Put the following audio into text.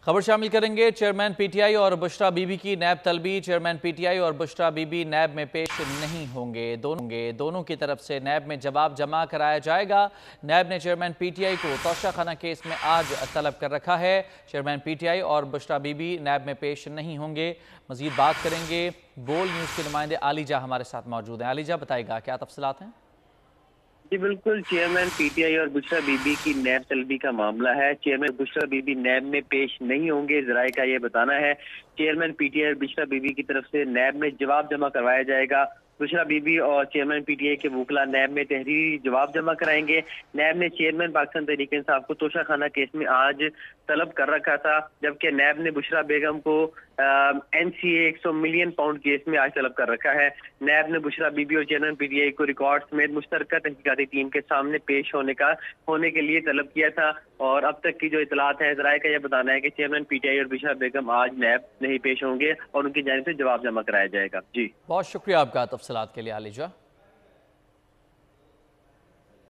खबर शामिल करेंगे। चेयरमैन पीटीआई और बुशरा बीबी की नैब तलबी। चेयरमैन पीटीआई और बुशरा बीबी नैब में पेश नहीं होंगे। दोनों की तरफ से नैब में जवाब जमा कराया जाएगा। नैब ने चेयरमैन पीटीआई को तोशाखाना केस में आज तलब कर रखा है। चेयरमैन पीटीआई और बुशरा बीबी नैब में पेश नहीं होंगे। मजीद बात करेंगे। बोल न्यूज़ के नुमाइंदे आलिजा हमारे साथ मौजूद हैं। आलिजा, बताएगा क्या तफसीलात हैं? जी बिल्कुल, चेयरमैन पीटीआई और बुशरा बीबी की नैब तलबी का मामला है। चेयरमैन बुशरा बीबी नैब में पेश नहीं होंगे, जराये का ये बताना है। चेयरमैन पीटीआई और बुशरा बीबी की तरफ से नैब में जवाब जमा करवाया जाएगा। बुशरा बीबी और चेयरमैन पीटीआई के वकला नैब में तहरीरी जवाब जमा कराएंगे। नैब ने चेयरमैन पाकिस्तान तहरीक इंसाफ को तोशाखाना केस में आज तलब कर रखा था, जबकि नैब ने बुशरा बेगम को एनसीए 100 मिलियन पाउंड केस में आज तलब कर रखा है। नैब ने बुशरा बीबी और चेयरमैन पीटीआई को रिकॉर्ड समेत मुश्तरका तहकीकाती टीम के सामने पेश होने के लिए तलब किया था। और अब तक की जो इतलात है, जराये का यह बताना है कि चेयरमैन पीटीआई और बुशरा बेगम आज नैब नहीं पेश होंगे और उनकी जानिब से जवाब जमा कराया जाएगा। जी, बहुत शुक्रिया आपका तफसीलात के लिए आलिजा।